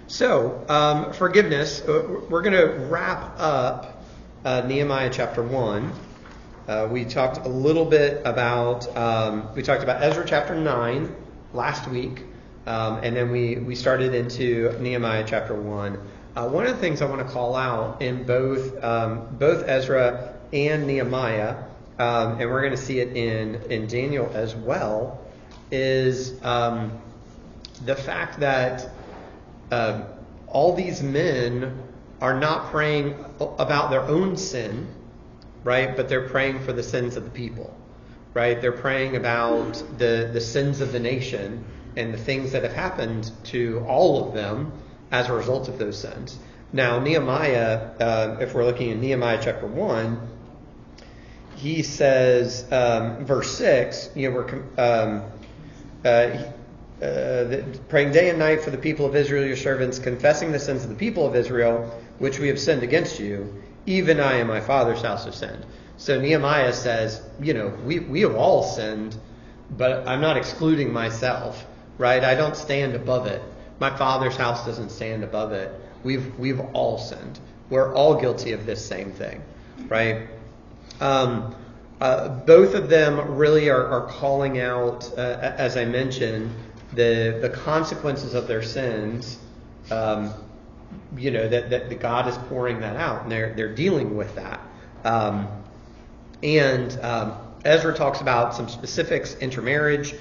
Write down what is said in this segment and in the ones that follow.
So, forgiveness, we're going to wrap up Nehemiah chapter 1. We talked a little bit about, Ezra chapter 9 last week, and then we started into Nehemiah chapter 1. One of the things I want to call out in both Ezra and Nehemiah, and we're going to see it in Daniel as well, is the fact that all these men are not praying about their own sin, right? But they're praying for the sins of the people, right? They're praying about the sins of the nation and the things that have happened to all of them as a result of those sins. Now, Nehemiah, if we're looking at Nehemiah chapter 1, he says, verse 6, praying day and night for the people of Israel, your servants, confessing the sins of the people of Israel, which we have sinned against you. Even I and my father's house have sinned. So Nehemiah says, we have all sinned, but I'm not excluding myself, right? I don't stand above it. My father's house doesn't stand above it. We've all sinned. We're all guilty of this same thing, right? Both of them really are calling out, as I mentioned, the consequences of their sins. That God is pouring that out, and they're dealing with that. Ezra talks about some specifics, intermarriage.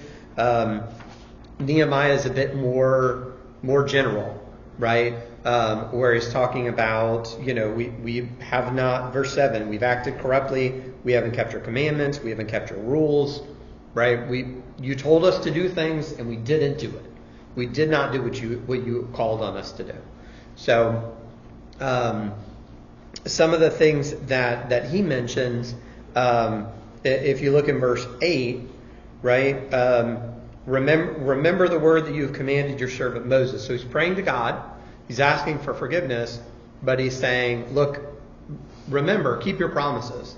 Nehemiah is a bit more general, right? Where he's talking about, we have not, verse 7, we've acted corruptly, we haven't kept your commandments, we haven't kept your rules, right? You told us to do things and we didn't do it. We did not do what you called on us to do. So, some of the things that he mentions, if you look in verse 8, right? Remember the word that you have commanded your servant Moses. So he's praying to God. He's asking for forgiveness, but he's saying, look, remember, keep your promises.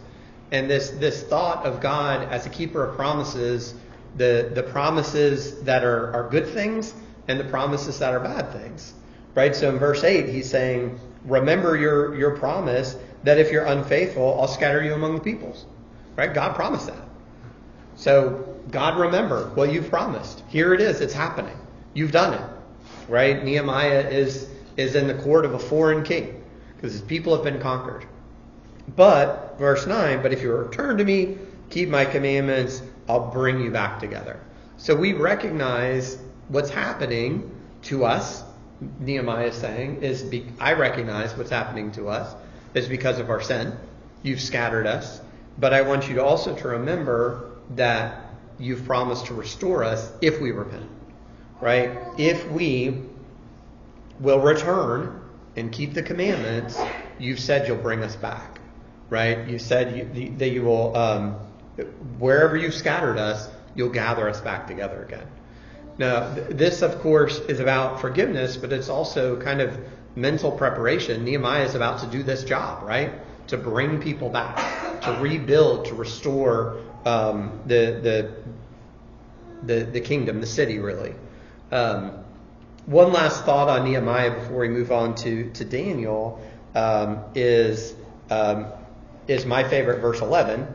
And this thought of God as a keeper of promises, the promises that are good things and the promises that are bad things, right? So in verse 8, he's saying, remember your promise that if you're unfaithful, I'll scatter you among the peoples, right? God promised that. So God, remember what you've promised. Here it is. It's happening. You've done it, right? Nehemiah is in the court of a foreign king because his people have been conquered. But, verse 9, but if you return to me, keep my commandments, I'll bring you back together. So we recognize what's happening to us, Nehemiah is saying, I recognize what's happening to us is because of our sin. You've scattered us. But I want you to also to remember that you've promised to restore us if we repent, right? If we will return and keep the commandments, you've said you'll bring us back, right? You said that you will, wherever you've scattered us, you'll gather us back together again. Now, this, of course, is about forgiveness, but it's also kind of mental preparation. Nehemiah is about to do this job, right? To bring people back, to rebuild, to restore the kingdom, the city, really. One last thought on Nehemiah before we move on to Daniel is my favorite, verse 11,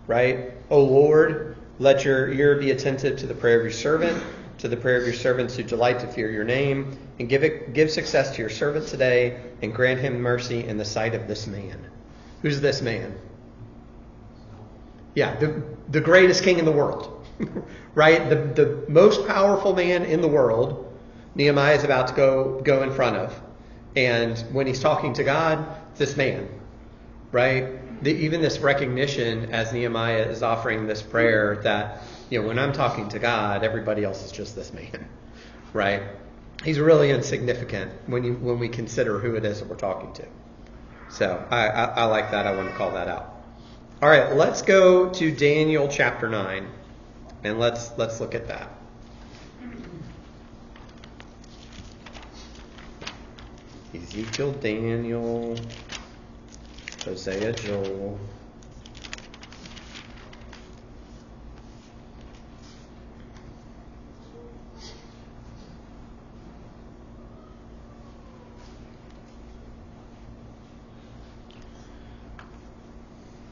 right? O Lord, let your ear be attentive to the prayer of your servant, to the prayer of your servants who delight to fear your name, and give success to your servant today, and grant him mercy in the sight of this man. Who's this man? Yeah, the greatest king in the world, right? The most powerful man in the world, Nehemiah is about to go in front of. And when he's talking to God, it's this man, right? Even this recognition as Nehemiah is offering this prayer that, when I'm talking to God, everybody else is just this man, right? He's really insignificant when we consider who it is that we're talking to. So I like that. I want to call that out. All right, let's go to Daniel chapter 9, and let's look at that. Ezekiel, Daniel, Hosea, Joel.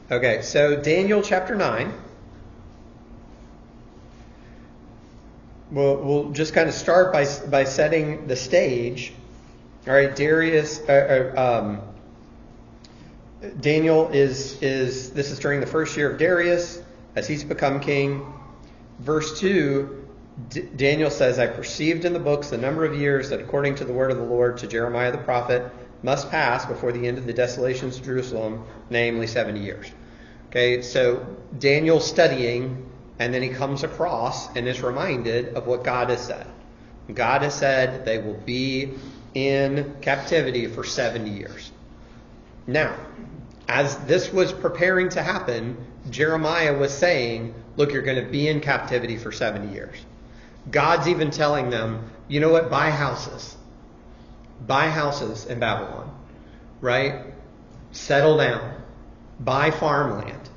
Okay, so Daniel chapter 9. We'll just kind of start by setting the stage. All right, Daniel is this is during the first year of Darius as he's become king. Verse 2, Daniel says, I perceived in the books the number of years that according to the word of the Lord to Jeremiah the prophet must pass before the end of the desolations of Jerusalem, namely 70 years. Okay, so Daniel's studying, and then he comes across and is reminded of what God has said. God has said they will be in captivity for 70 years. Now, as this was preparing to happen, Jeremiah was saying, look, you're going to be in captivity for 70 years. God's even telling them, you know what, buy houses. Buy houses in Babylon, right? Settle down. Buy farmland.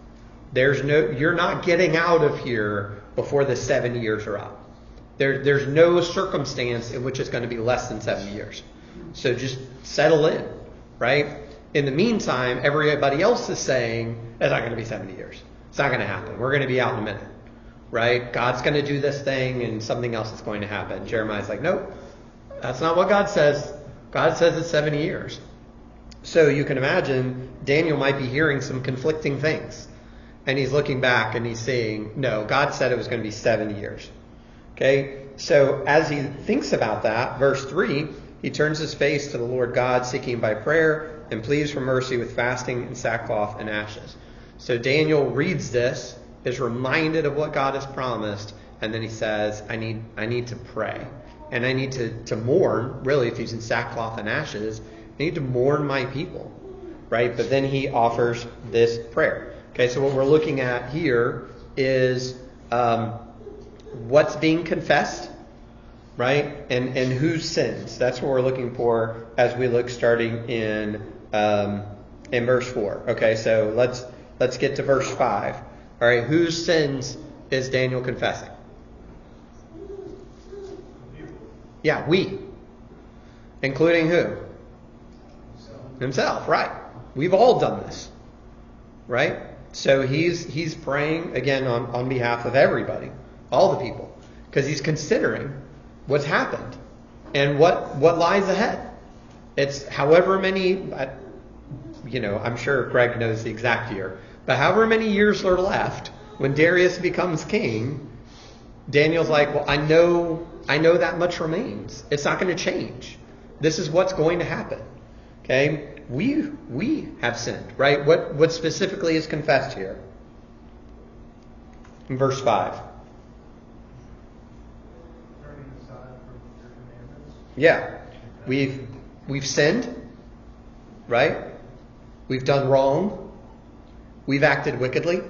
You're not getting out of here before the 70 years are up. There's no circumstance in which it's going to be less than 70 years. So just settle in, right? In the meantime, everybody else is saying, it's not going to be 70 years. It's not going to happen. We're going to be out in a minute, right? God's going to do this thing and something else is going to happen. Jeremiah's like, nope, that's not what God says. God says it's 70 years. So you can imagine Daniel might be hearing some conflicting things. And he's looking back and he's saying, no, God said it was going to be 70 years. Okay, so as he thinks about that, verse 3, he turns his face to the Lord God, seeking by prayer and pleads for mercy with fasting and sackcloth and ashes. So Daniel reads this, is reminded of what God has promised, and then he says, I need to pray. And I need to mourn, really, if he's in sackcloth and ashes, I need to mourn my people, right? But then he offers this prayer. Okay, so what we're looking at here is what's being confessed, right? And whose sins. That's what we're looking for as we look starting in verse 4. Okay, so let's get to verse 5. All right, whose sins is Daniel confessing? Yeah, we. Including who? Himself, right. We've all done this, right? So he's praying, again, on behalf of everybody, all the people, because he's considering what's happened and what lies ahead. It's however many, I'm sure Greg knows the exact year, but however many years are left when Darius becomes king, Daniel's like, well, I know that much remains. It's not going to change. This is what's going to happen. Okay? We have sinned, right? What specifically is confessed here? In verse 5. Turning aside from your commandments. Yeah. We've sinned, right? We've done wrong. We've acted wickedly.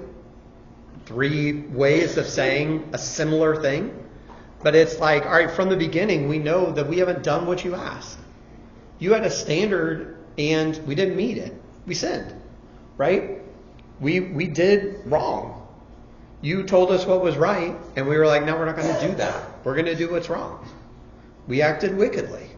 3 ways of saying a similar thing. But it's like, all right, from the beginning, we know that we haven't done what you asked. You had a standard and we didn't meet it. We sinned, right? We did wrong. You told us what was right, and we were like, no, we're not going to do that. We're going to do what's wrong. We acted wickedly.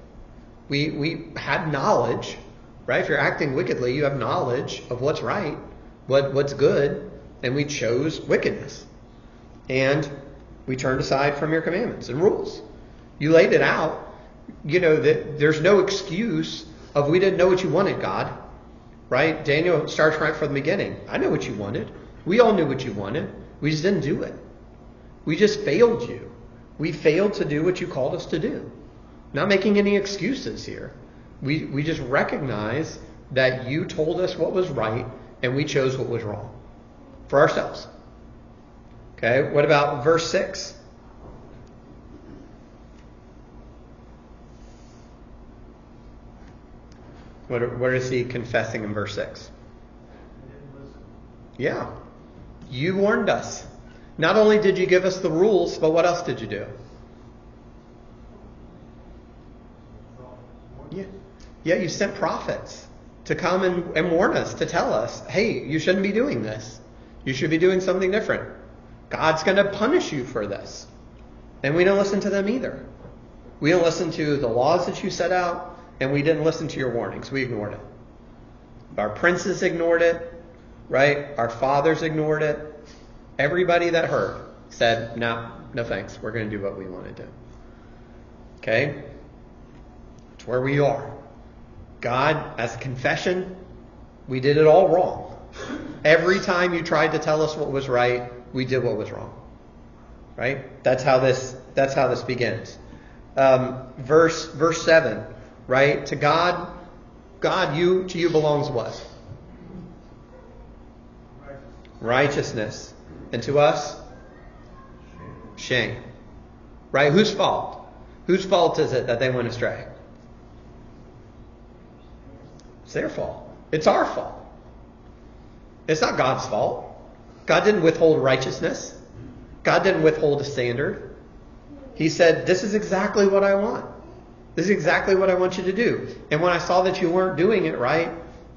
We had knowledge, right? If you're acting wickedly, you have knowledge of what's right, what's good, and we chose wickedness. And we turned aside from your commandments and rules. You laid it out. That there's no excuse of we didn't know what you wanted, God. Right? Daniel starts right from the beginning. I know what you wanted. We all knew what you wanted. We just didn't do it. We just failed you. We failed to do what you called us to do. Not making any excuses here. We just recognize that you told us what was right and we chose what was wrong for ourselves. Okay, what about verse 6? What is he confessing in verse 6? Yeah. You warned us. Not only did you give us the rules, but what else did you do? Yeah, you sent prophets to come and warn us, to tell us, hey, you shouldn't be doing this. You should be doing something different. God's going to punish you for this. And we didn't listen to them either. We didn't listen to the laws that you set out, and we didn't listen to your warnings. We ignored it. Our princes ignored it. right? Our fathers ignored it. Everybody that heard said, no thanks. We're going to do what we want to do. Okay? It's where we are. God, as a confession, we did it all wrong. Every time you tried to tell us what was right, we did what was wrong. Right? That's how this begins. Verse 7, right? To God, to you belongs what? Righteousness. And to us? Shame. Right? Whose fault? Whose fault is it that they went astray? It's their fault. It's our fault. It's not God's fault. God didn't withhold righteousness. God didn't withhold a standard. He said, this is exactly what I want. This is exactly what I want you to do. And when I saw that you weren't doing it right,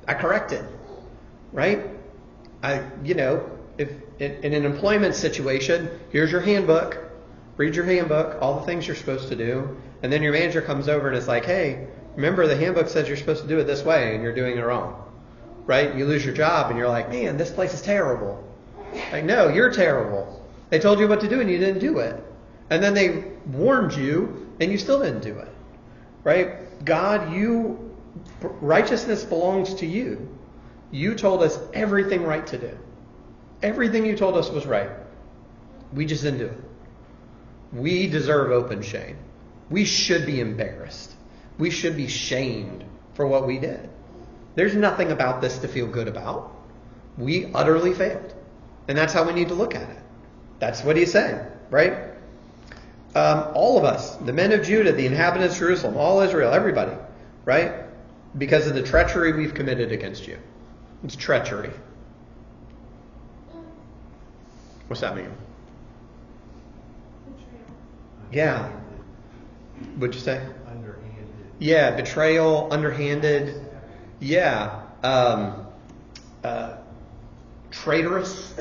I corrected. Right? If in an employment situation, here's your handbook. Read your handbook, all the things you're supposed to do. And then your manager comes over and is like, hey, remember the handbook says you're supposed to do it this way and you're doing it wrong. Right? You lose your job and you're like, man, this place is terrible. Like, no, you're terrible. They told you what to do and you didn't do it. And then they warned you and you still didn't do it. Right? God, righteousness belongs to you. You told us everything right to do. Everything you told us was right. We just didn't do it. We deserve open shame. We should be embarrassed. We should be shamed for what we did. There's nothing about this to feel good about. We utterly failed. And that's how we need to look at it. That's what he's saying, right? All of us, the men of Judah, the inhabitants of Jerusalem, all Israel, everybody, right? Because of the treachery we've committed against you. It's treachery. What's that mean? Yeah. What'd you say? Underhanded. Yeah, betrayal, underhanded. Yeah. Traitorous,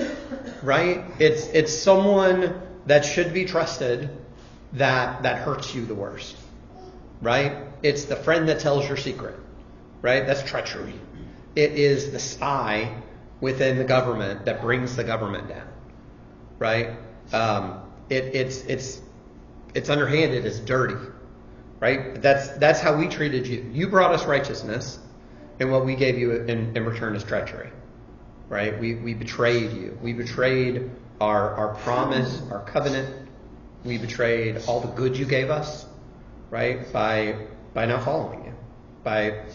right? It's someone that should be trusted that hurts you the worst, right? It's the friend that tells your secret, right? That's treachery. It is the spy within the government that brings the government down, right? It's underhanded. It's dirty, right? That's how we treated you. You brought us righteousness, and what we gave you in return is treachery, right? We betrayed you. We betrayed our promise, our covenant. We betrayed all the good you gave us, right? By not following you, by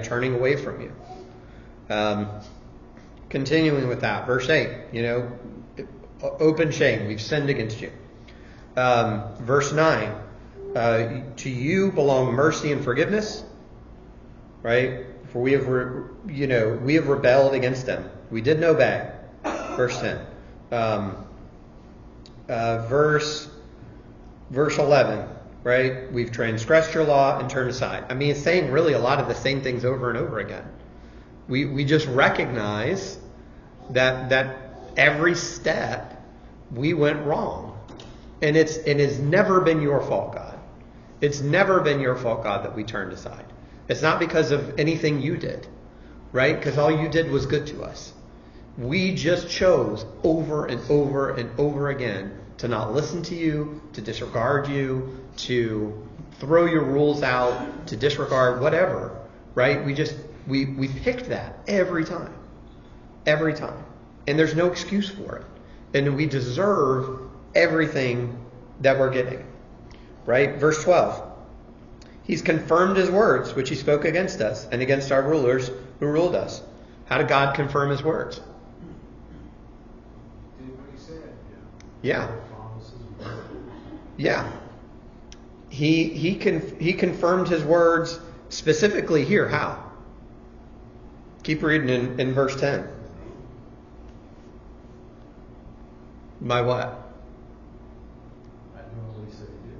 turning away from you. Continuing with that, verse 8, open shame. We've sinned against you. Verse 9, to you belong mercy and forgiveness, right? For we have rebelled against them. We didn't obey. Verse 10. Verse 11, right? We've transgressed your law and turned aside. I mean, it's saying really a lot of the same things over and over again. We just recognize that every step we went wrong. And it has never been your fault, God. It's never been your fault, God, that we turned aside. It's not because of anything you did, right? Because all you did was good to us. We just chose over and over and over again to not listen to you, to disregard you, to throw your rules out, to disregard whatever, right? We picked that every time. Every time. And there's no excuse for it. And we deserve everything that we're getting. Right? Verse 12. He's confirmed his words, which he spoke against us and against our rulers who ruled us. How did God confirm his words? Did what he said. Yeah. Yeah. He confirmed his words specifically here. How? Keep reading in verse 10. By what?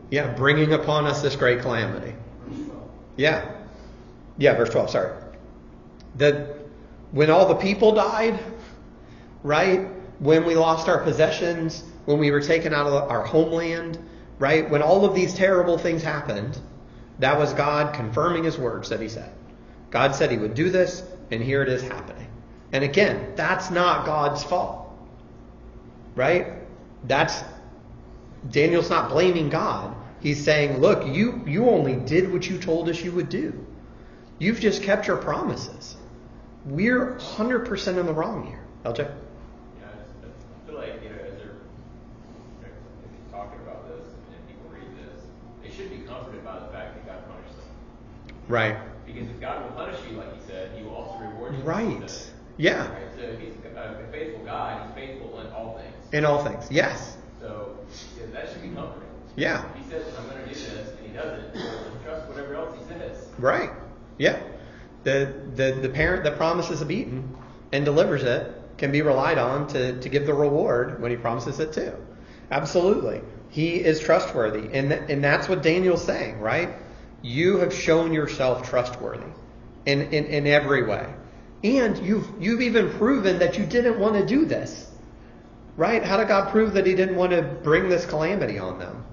Yeah, bringing upon us this great calamity. Yeah. Yeah, verse 12, sorry. When all the people died, right? When we lost our possessions, when we were taken out of our homeland, right? When all of these terrible things happened, that was God confirming his words that he said. God said he would do this, and here it is happening. And again, that's not God's fault, right? Daniel's not blaming God. He's saying, look, you only did what you told us you would do. You've just kept your promises. We're 100% in the wrong here. LJ? Yeah, I feel like, as they're talking about this and people read this, they should be comforted by the fact that God punished them. Right. Because if God will punish you, like he said, he will also reward you. Right. Yeah. Right? So if he's a faithful God, he's faithful in all things. In all things, yes. So that should be comforting. Yeah. If he says, I'm going to do this, and he doesn't, trust whatever else he says. Right. Yeah. The parent that promises a beating and delivers it can be relied on to give the reward when he promises it too. Absolutely. He is trustworthy. And that's what Daniel's saying, right? You have shown yourself trustworthy in every way. And you've even proven that you didn't want to do this. Right? How did God prove that he didn't want to bring this calamity on them?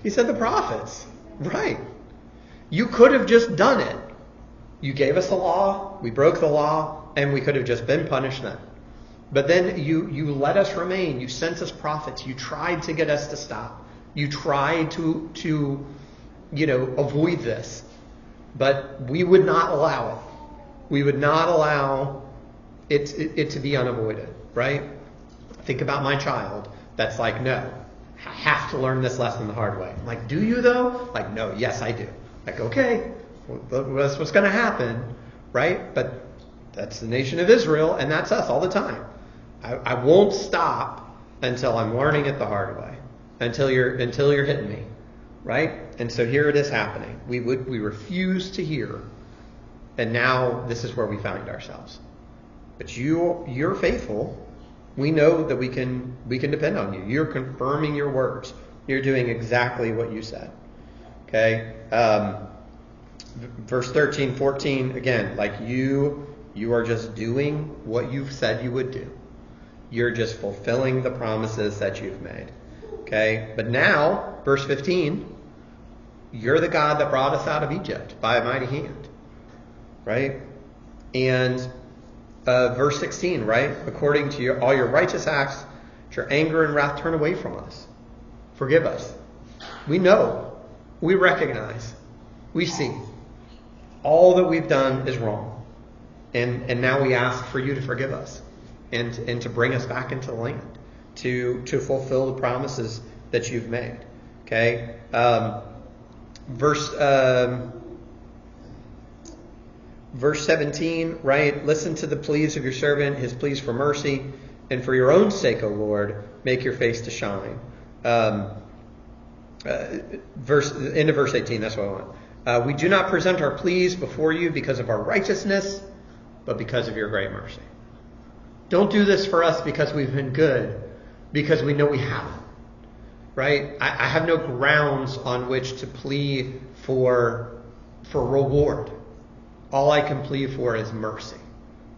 He said the prophets. Right. You could have just done it. You gave us the law, we broke the law, and we could have just been punished then. But then you let us remain. You sent us prophets. You tried to get us to stop. You tried to avoid this. But we would not allow it. We would not allow it to be unavoided, right? Think about my child that's like, no, I have to learn this lesson the hard way. I'm like, do you though? Like, no, yes, I do. Like, okay, well, that's what's going to happen, right? But that's the nation of Israel, and that's us all the time. I won't stop until I'm learning it the hard way, until you're hitting me, right? And so here it is happening. We refuse to hear, and now this is where we find ourselves. But you're faithful. We know that we can depend on you. You're confirming your words. You're doing exactly what you said. Okay. Verse 13, 14, again, like you are just doing what you've said you would do. You're just fulfilling the promises that you've made. Okay. But now, verse 15, you're the God that brought us out of Egypt by a mighty hand. Right? And verse 16, right? According to all your righteous acts, your anger and wrath turn away from us. Forgive us. We know. We recognize. We see. All that we've done is wrong. And now we ask for you to forgive us. And to bring us back into the land. To fulfill the promises that you've made. Okay? Verse 17, right? Listen to the pleas of your servant, his pleas for mercy, and for your own sake, O Lord, make your face to shine. End of verse 18, that's what I want. We do not present our pleas before you because of our righteousness, but because of your great mercy. Don't do this for us because we've been good, because we know we haven't. Right? I have no grounds on which to plead for reward. All I can plead for is mercy.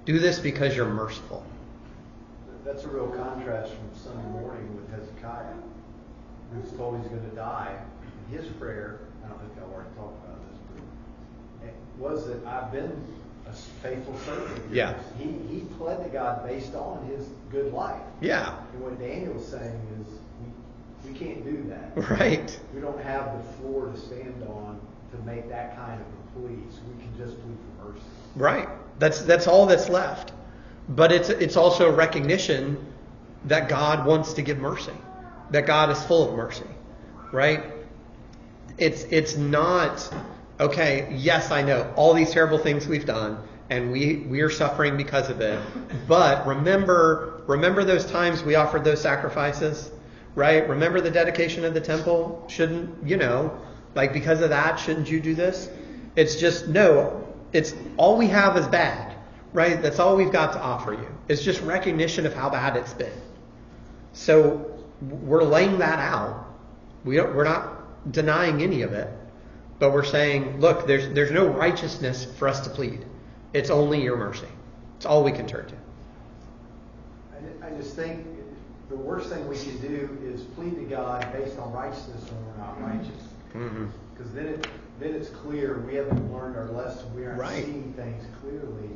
Do this because you're merciful. That's a real contrast from Sunday morning with Hezekiah, who's told he's going to die. And his prayer, I don't think I've already talked about this, but it was that I've been a faithful servant. Yeah. He pled to God based on his good life. Yeah. And what Daniel's saying is we can't do that. Right. We don't have the floor to stand on to make that kind of a plea. So we can just plead for mercy. Right. That's all that's left. But it's also recognition that God wants to give mercy. That God is full of mercy. Right? It's not, okay, yes, I know all these terrible things we've done and we are suffering because of it. But remember those times we offered those sacrifices? Right? Remember the dedication of the temple? Shouldn't, because of that, shouldn't you do this? It's just, no, it's all we have is bad, right? That's all we've got to offer you. It's just recognition of how bad it's been. So we're laying that out. We're not denying any of it, but we're saying, look, there's no righteousness for us to plead. It's only your mercy. It's all we can turn to. I just think the worst thing we can do is plead to God based on righteousness when we're not righteous. Mm-hmm. Because then it's clear. We haven't learned our lesson. We aren't Right. seeing things clearly.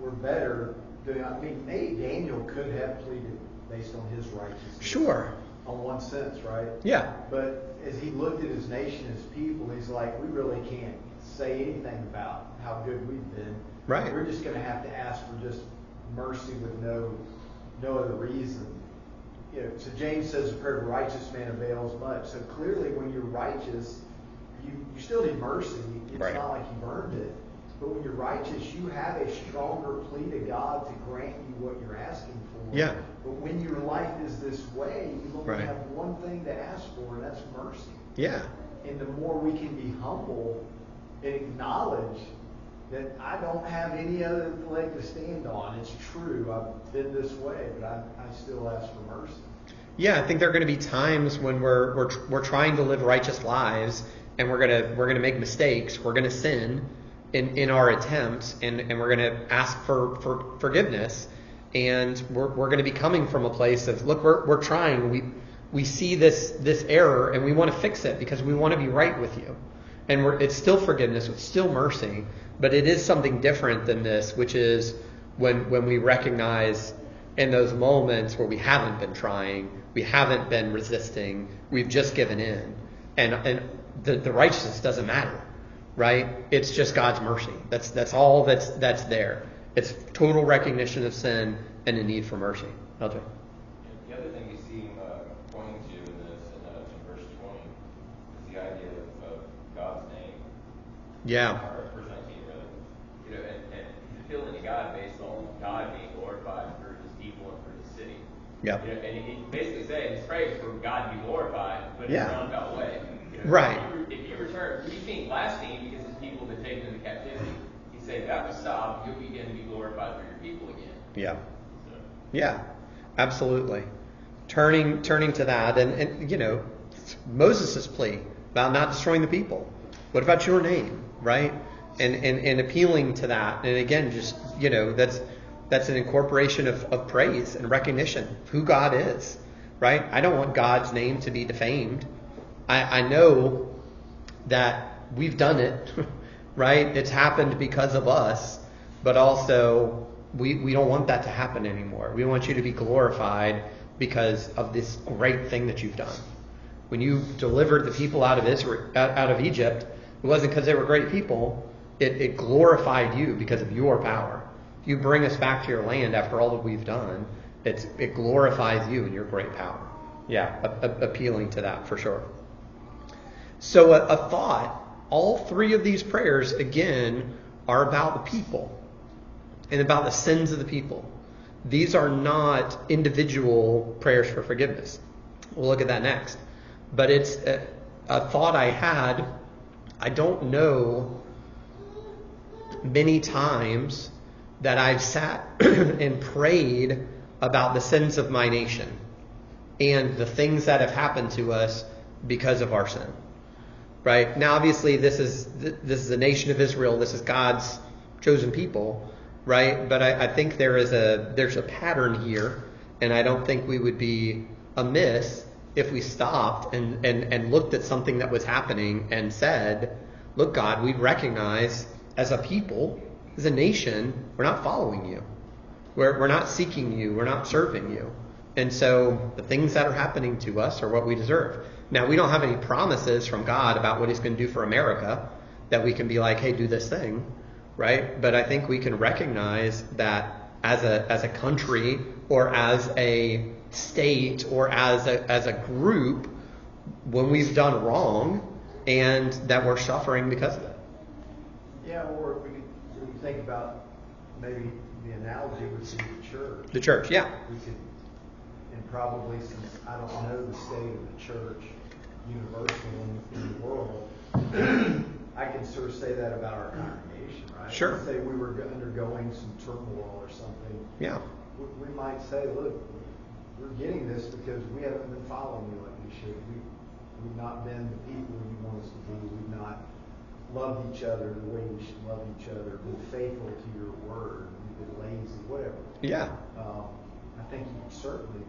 We're better doing. I mean, maybe Daniel could have pleaded based on his righteousness. Sure. On one sense, right? Yeah. But as he looked at his nation, his people, he's like, we really can't say anything about how good we've been. Right. We're just going to have to ask for just mercy with no other reason. You know, so James says, a prayer of a righteous man avails much. So clearly, when you're righteous, you still need mercy. It's Right. not like you've earned it. But when you're righteous, you have a stronger plea to God to grant you what you're asking for. Yeah. But when your life is this way, you only Right. have one thing to ask for, and that's mercy. Yeah. And the more we can be humble and acknowledge that I don't have any other leg to stand on. It's true. I've been this way, but I still ask for mercy. Yeah, I think there are going to be times when we're trying to live righteous lives, and we're gonna make mistakes. We're gonna sin in our attempts, and we're gonna ask for forgiveness. And we're gonna be coming from a place of, look, we're trying. We see this error, and we want to fix it because we want to be right with you. And it's still forgiveness, it's still mercy, but it is something different than this, which is when we recognize in those moments where we haven't been trying, we haven't been resisting, we've just given in, and the righteousness doesn't matter, right? It's just God's mercy. That's all that's there. It's total recognition of sin and a need for mercy. LJ. The other thing you see pointing to in this, in verse 20, is the idea of God's name. Yeah. Or verse 19, really. You know, and he's appealing to God based on God being glorified through his people and through his city. Yeah. You know, and he's basically saying his praise for God to be glorified, but in a roundabout way. You know, Right. If you return, you seem blaspheme because his people have been taken into captivity. He's saying that will stop. You'll begin to be glorified through your people again. Yeah. So. Yeah, absolutely. Turning to that, and you know, Moses' plea about not destroying the people. What about your name, right? And appealing to that, and again, just you know, that's an incorporation of praise and recognition of who God is, right? I don't want God's name to be defamed. I know that we've done it, right? It's happened because of us, but also we don't want that to happen anymore. We want you to be glorified because of this great thing that you've done. When you delivered the people out of Egypt, it wasn't because they were great people. It glorified you because of your power. If you bring us back to your land after all that we've done, it glorifies you and your great power. Yeah, appealing to that for sure. So a thought, all three of these prayers, again, are about the people and about the sins of the people. These are not individual prayers for forgiveness. We'll look at that next. But it's a thought I had. I don't know many times that I've sat and prayed about the sins of my nation and the things that have happened to us because of our sin. Right? Now, obviously, this is the nation of Israel. This is God's chosen people, right? But I think there's a pattern here, and I don't think we would be amiss if we stopped and looked at something that was happening and said, look, God, we recognize as a people, as a nation, we're not following you. We're not seeking you. We're not serving you. And so the things that are happening to us are what we deserve. Now, we don't have any promises from God about what he's going to do for America that we can be like, hey, do this thing, right? But I think we can recognize that as a country or as a state or as a group, when we've done wrong and that we're suffering because of it. Yeah, or we could think about maybe the analogy would be the church. The church, yeah. We could, and probably since I don't know the state of the church universally in the world, I can sort of say that about our congregation, right? Sure. Let's say we were undergoing some turmoil or something. Yeah. We might say, look, we're getting this because we haven't been following you like we should. We've not been the people you want us to be. We've not loved each other the way we should love each other, been faithful to your word, we've been lazy, whatever. Yeah. I think you can certainly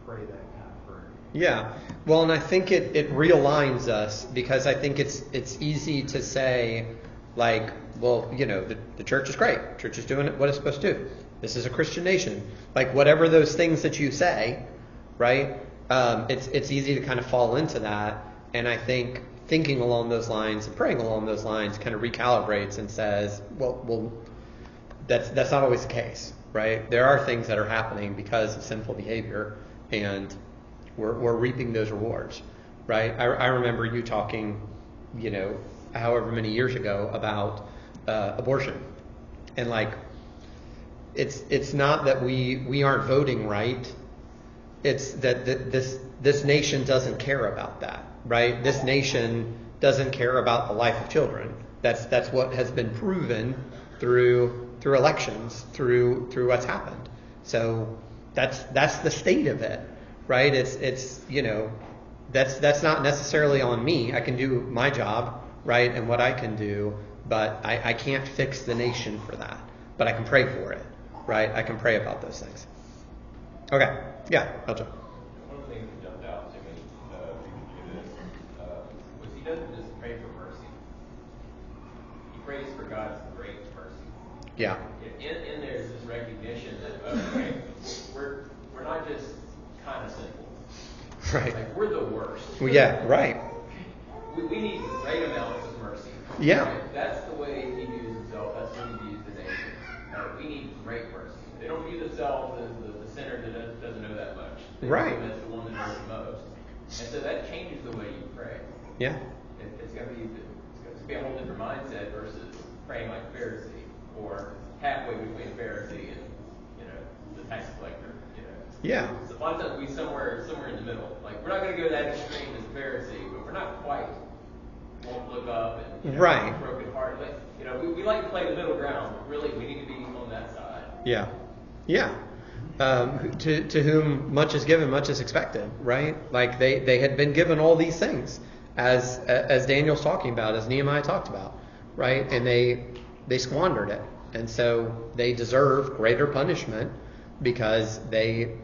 pray that kind of prayer. Yeah. Well, and I think it realigns us, because I think it's easy to say, like, well, the church is great. The church is doing what it's supposed to do. This is a Christian nation. Like, whatever those things that you say, right? It's easy to kind of fall into that. And I think thinking along those lines and praying along those lines kind of recalibrates and says, well, that's not always the case, right? There are things that are happening because of sinful behavior, and we're reaping those rewards, right? I remember you talking, however many years ago about abortion, and like, it's not that we aren't voting right. It's that this nation doesn't care about that, right? This nation doesn't care about the life of children. That's what has been proven through elections, through what's happened. So that's the state of it, right? It's that's not necessarily on me. I can do my job, right, and what I can do, but I can't fix the nation for that. But I can pray for it, right? I can pray about those things. Okay, yeah, Eljo. One of the things that jumped out to me reading through this was he doesn't just pray for mercy. He prays for God's great mercy. Yeah. In there's this recognition that okay, we're not just kind of sinful. Right. Like, we're the worst. Well, yeah, right. We need great amounts of mercy. Yeah. Right? That's the way he views himself. That's the way he views the nation. We need great mercy. They don't view themselves as the sinner that doesn't know that much. They Right. view them as the one that knows the most. And so that changes the way you pray. Yeah. It's going to be a whole different mindset versus praying like a Pharisee, or halfway between a Pharisee and the tax collector. Yeah. So a lot of times we somewhere in the middle. Like, we're not going to go that extreme as a Pharisee, but we're not quite. Won't look up and right. Broken heart. Like, we like to play the middle ground, but really we need to be on that side. Yeah. Yeah. To whom much is given, much is expected, right? Like they had been given all these things, as Daniel's talking about, as Nehemiah talked about, right? And they squandered it, and so they deserve greater punishment because they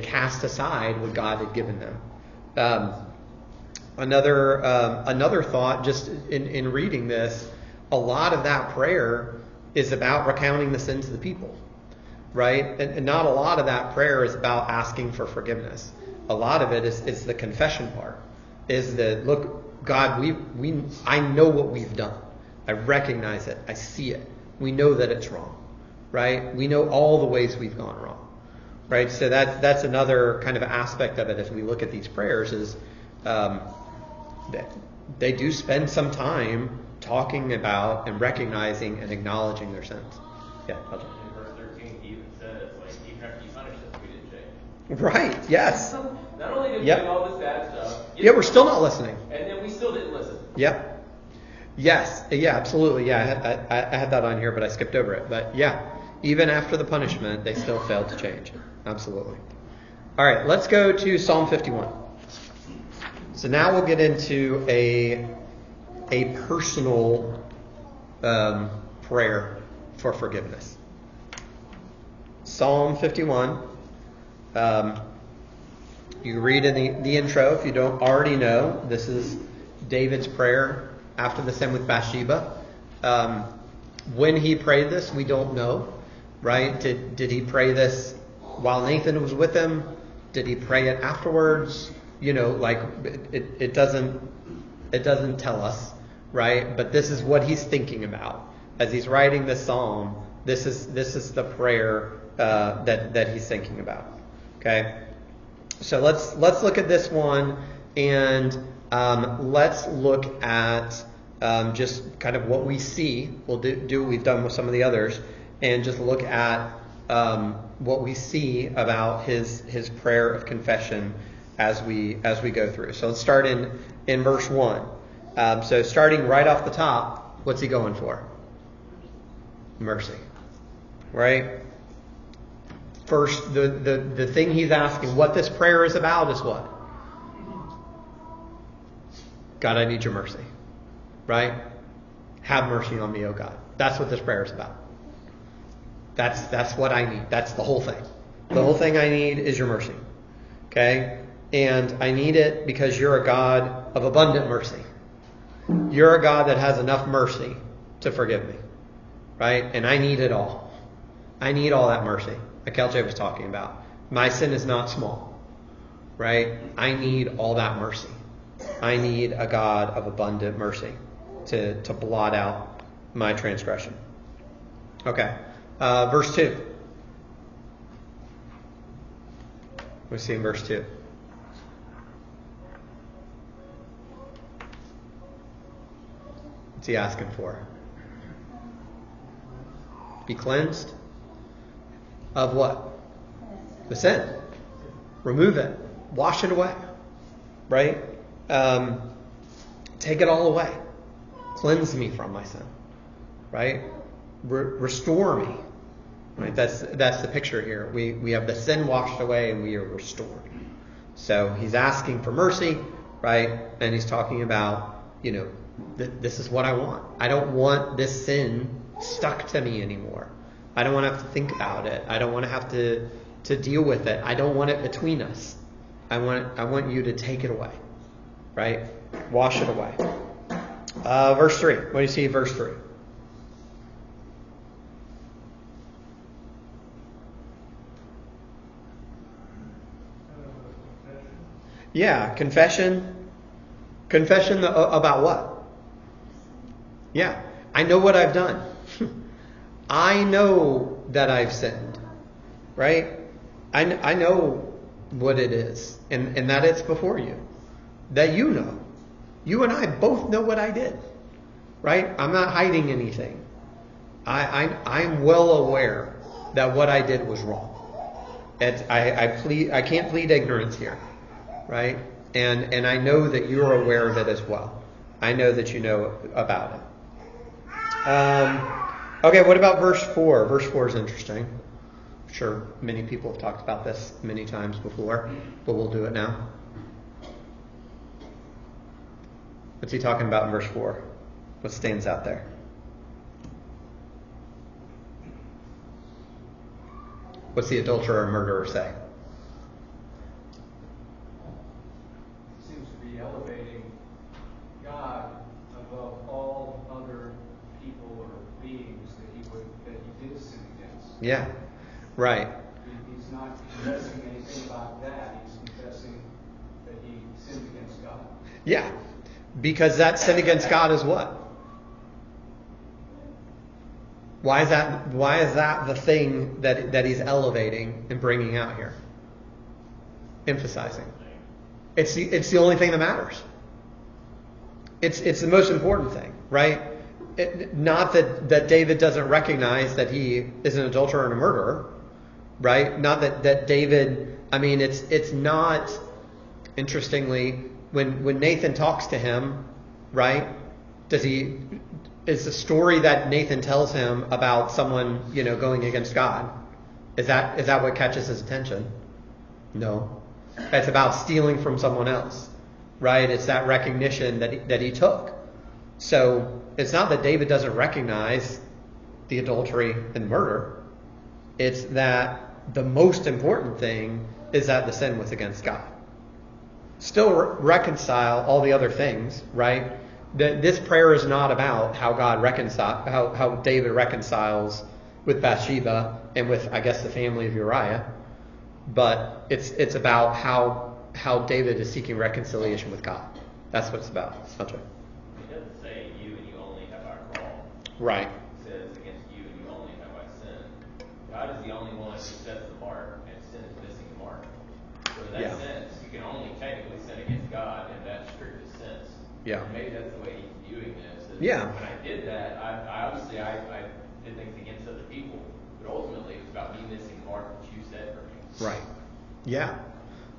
cast aside what God had given them. Another thought, just in reading this, a lot of that prayer is about recounting the sins of the people, right? And not a lot of that prayer is about asking for forgiveness. A lot of it is the confession part. Is that, look, God, I know what we've done. I recognize it. I see it. We know that it's wrong, right? We know all the ways we've gone wrong, right? So that's another kind of aspect of it as we look at these prayers is that they do spend some time talking about and recognizing and acknowledging their sins. Yeah, Eljo. In verse 13, he even says, like, even after you punished us, we didn't change. Right, yes. Not only did we Yep. do all this bad stuff, Yeah, we're still not listening. and then we still didn't listen. Yep. Yes. Yeah, absolutely. Yeah, I had that on here, but I skipped over it. But yeah, even after the punishment, they still failed to change. Absolutely. All right, let's go to Psalm 51. So now we'll get into a personal prayer for forgiveness. Psalm 51. You read in the intro, if you don't already know, this is David's prayer after the sin with Bathsheba. When he prayed this, we don't know, right? Did he pray this while Nathan was with him? Did he pray it afterwards? It doesn't tell us, right? But this is what he's thinking about as he's writing this psalm. This is the prayer that he's thinking about. Okay, so let's look at this one, and let's look at just kind of what we see. We'll do what we've done with some of the others, and just look at what we see about his prayer of confession as we go through. So let's start in verse 1. So starting right off the top, what's he going for? Mercy, right? First, the thing he's asking, what this prayer is about, is what? God, I need your mercy, right? Have mercy on me, oh God. That's what this prayer is about. That's what I need. That's the whole thing. The whole thing I need is your mercy. Okay? And I need it because you're a God of abundant mercy. You're a God that has enough mercy to forgive me. Right? And I need it all. I need all that mercy, like LJ was talking about. My sin is not small. Right? I need all that mercy. I need a God of abundant mercy to blot out my transgression. Okay. Verse 2. We see in verse 2. What's he asking for? Be cleansed of what? The sin. Remove it. Wash it away. Right? Take it all away. Cleanse me from my sin. Right? Restore me. Right? That's the picture here. We have the sin washed away and we are restored. So he's asking for mercy, right? And he's talking about, this is what I want. I don't want this sin stuck to me anymore. I don't want to have to think about it. I don't want to have to deal with it. I don't want it between us. I want you to take it away. Right? Wash it away. Verse 3. What do you see in verse 3? Yeah, confession. Confession about what? Yeah, I know what I've done. I know that I've sinned. Right? I know what it is. And that it's before you. That you know. You and I both know what I did. Right? I'm not hiding anything. I'm well aware that what I did was wrong. I can't plead ignorance here. Right? And I know that you're aware of it as well. I know that you know about it. Okay, what about verse 4? Verse 4 is interesting. I'm sure many people have talked about this many times before, but we'll do it now. What's he talking about in verse 4? What stands out there? What's the adulterer and murderer say? Seems to be elevating God above all other people or beings that he did sin against. Yeah, right. He's not confessing anything about that. He's confessing that he sinned against God. Yeah, because that sin against God is what? Why is that the thing that he's elevating and bringing out here? Emphasizing. It's the only thing that matters. It's the most important thing, right? Not that David doesn't recognize that he is an adulterer and a murderer, right? Not that David. I mean, it's not. Interestingly, when Nathan talks to him, right? Is the story that Nathan tells him about someone going against God? Is that what catches his attention? No. It's about stealing from someone else, right? It's that recognition that he took. So it's not that David doesn't recognize the adultery and murder. It's that the most important thing is that the sin was against God. Still reconcile all the other things, right? This prayer is not about how how David reconciles with Bathsheba and with, I guess, the family of Uriah. But it's about how David is seeking reconciliation with God. That's what it's about. Okay. It doesn't say you and you only have I wronged. Right. It says against you and you only have I sinned. God is the only one who sets the mark, and sin is missing the mark. So in that sense, you can only technically sin against God in that strictest sense. Yeah. And maybe that's the way he's viewing this. Yeah. When I did that, I obviously did things against other people, but ultimately it was about me missing the mark that you set for me. Right. Yeah.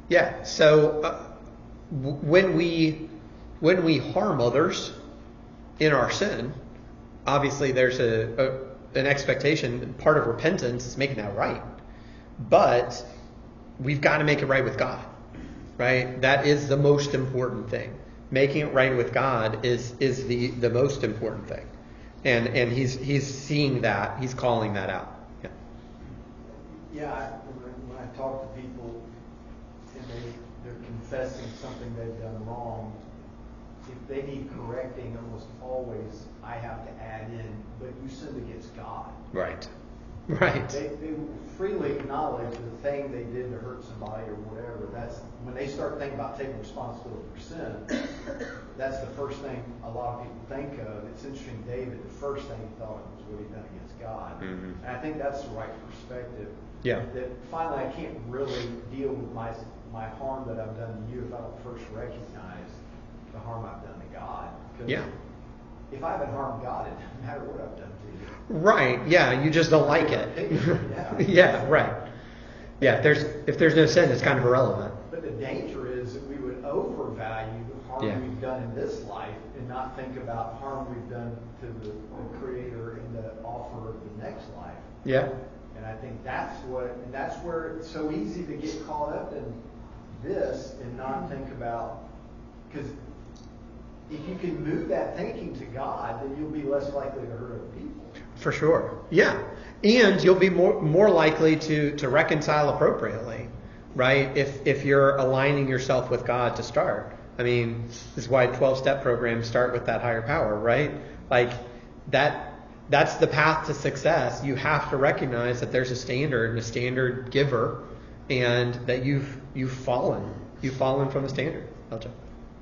Yeah. So when we harm others in our sin, obviously there's an expectation. Part of repentance is making that right, but we've got to make it right with God. Right. That is the most important thing. Making it right with God is the most important thing, and he's seeing that, he's calling that out. Yeah, when I talk to people and they're confessing something they've done wrong, if they need correcting, almost always I have to add in, but you sinned against God. Right. Right. They freely acknowledge the thing they did to hurt somebody or whatever. That's when they start thinking about taking responsibility for sin. That's the first thing a lot of people think of. It's interesting, David, the first thing he thought of was what he'd done against God. Mm-hmm. And I think that's the right perspective. Yeah. That finally I can't really deal with my harm that I've done to you if I don't first recognize the harm I've done to God. Because Yeah. if I haven't harmed God, it doesn't matter what I've done to you. Right. Yeah. You just don't like it. Yeah. Yeah. Right. Yeah. If there's no sin, it's kind of irrelevant. But the danger is that we would overvalue the harm Yeah. we've done in this life and not think about harm we've done to the Creator in the offer of the next life. Yeah. And I think that's where it's so easy to get caught up in this and not think about, because if you can move that thinking to God, then you'll be less likely to hurt other people. For sure. Yeah. And you'll be more likely to reconcile appropriately, right? If you're aligning yourself with God to start. I mean, this is why 12-step programs start with that higher power, right? Like that's the path to success. You have to recognize that there's a standard and a standard giver, and that you've fallen. You've fallen from the standard. Elja.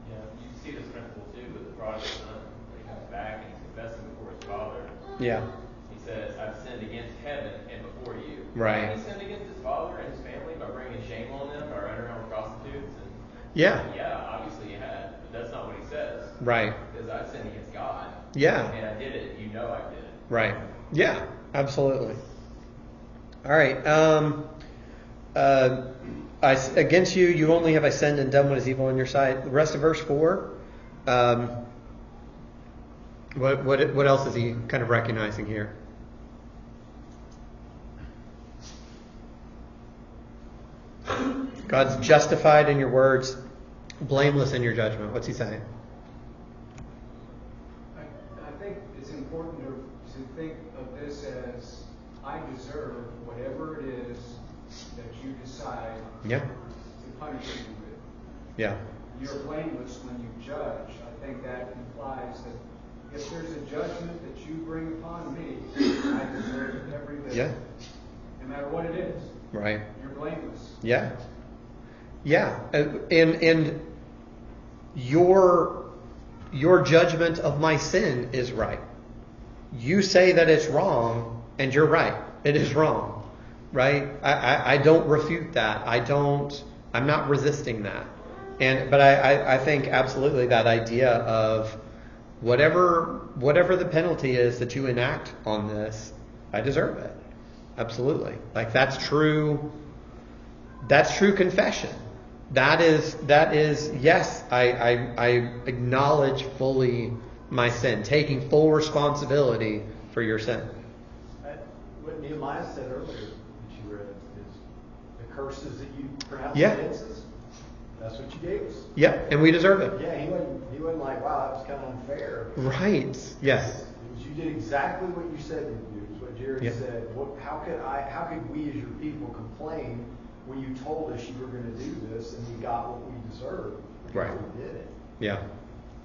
Yeah, you see this principle too with the prodigal son. When he comes back and he's confessing before his father. Yeah. He says, "I've sinned against heaven and before you." Right. And he sinned against his father and his family by bringing shame on them, by running around with prostitutes. And Yeah. yeah, obviously you had, but that's not what he says. Right. Because I sinned against God. Yeah. And I did it. You know I did it. Right. Yeah. Absolutely. All right. Against you only have I sinned and done what is evil in your sight. The rest of verse 4. What else is he kind of recognizing here? God's justified in your words, blameless in your judgment. What's he saying? I think it's important to think of this as I deserve whatever it is that you decide Yeah. to punish me with. Yeah. You're blameless when you judge. I think that implies that if there's a judgment that you bring upon me, I deserve every bit. Yeah. No matter what it is. Right. You're blameless. Yeah. Yeah. And your judgment of my sin is right. You say that it's wrong, and you're right. It is wrong. Right? I don't refute that. I'm not resisting that. But I think absolutely that idea of whatever the penalty is that you enact on this, I deserve it. Absolutely. Like that's true confession. That is yes, I acknowledge fully my sin, taking full responsibility for your sin. What Nehemiah said earlier that you read is the curses that you pronounce Yeah. against us, that's what you gave us. Yep, and we deserve it. Yeah, he wasn't like, wow, that was kind of unfair. Right. Yes. It was, you did exactly what you said you would do. It's what Jerry Yep. said. How could we as your people complain when you told us you were going to do this and we got what we deserved? Because Right. we did it. Yeah.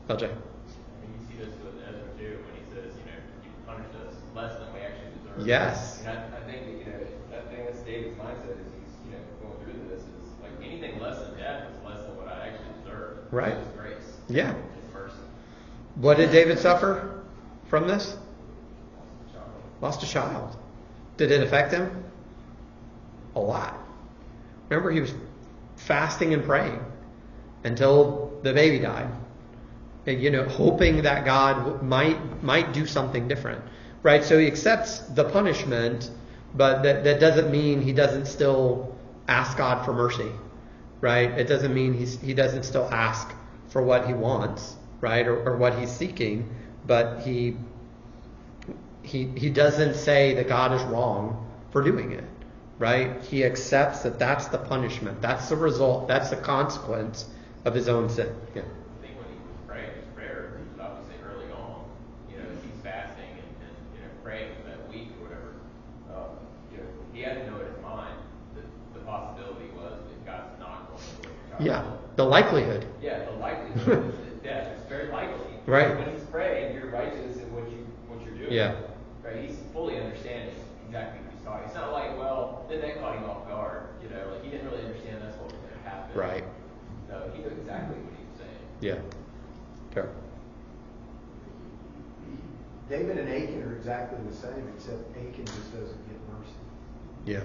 LJ. And you see this with Ezra too, when he says, you punished us less than we actually deserve. Yes. And I think that, that thing that's David's mindset is he's, going through this is like anything less than death is less than what I actually deserve. Right. It's grace. Yeah. It's mercy. What did David suffer from this? Child. Lost a child. Did it affect him? A lot. Remember, he was fasting and praying until the baby died. And, hoping that God might do something different. Right? So he accepts the punishment, but that doesn't mean he doesn't still ask God for mercy. Right? It doesn't mean he doesn't still ask for what he wants, right? Or what he's seeking, but he doesn't say that God is wrong for doing it, right? He accepts that that's the punishment, that's the result, that's the consequence of his own sin. Yeah. I think when he was praying his prayer, he was obviously early on, as he's fasting and praying for that week or whatever, he had to know in his mind that the possibility was that God's not going to do it. Yeah. The likelihood. Yeah, the likelihood is death. It's very likely. Right. When he's praying, you're righteous in what you're doing. Yeah. Right. He's fully understanding exactly what he's talking. It's not like, well, then that caught him off guard. Like he didn't really understand that's what was going to happen. Right. No, he knew exactly what he was saying. Yeah. Okay. David and Achan are exactly the same, except Achan just doesn't get mercy. Yeah.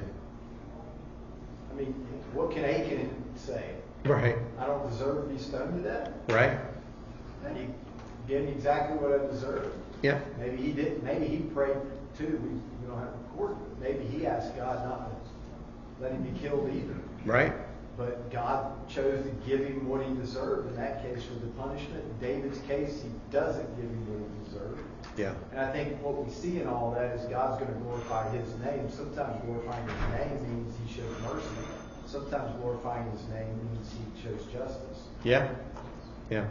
I mean, what can Achan say? Right. I don't deserve to be stoned to death. Right. And he did exactly what I deserved. Yeah. Maybe he did. Maybe he prayed too. We don't have to record it. Maybe he asked God not to let him be killed either. Right. But God chose to give him what he deserved in that case for the punishment. In David's case, he doesn't give him what he deserved. Yeah. And I think what we see in all that is God's going to glorify his name. Sometimes glorifying his name means he shows mercy. Sometimes glorifying his name means he shows justice. Yeah. Yeah.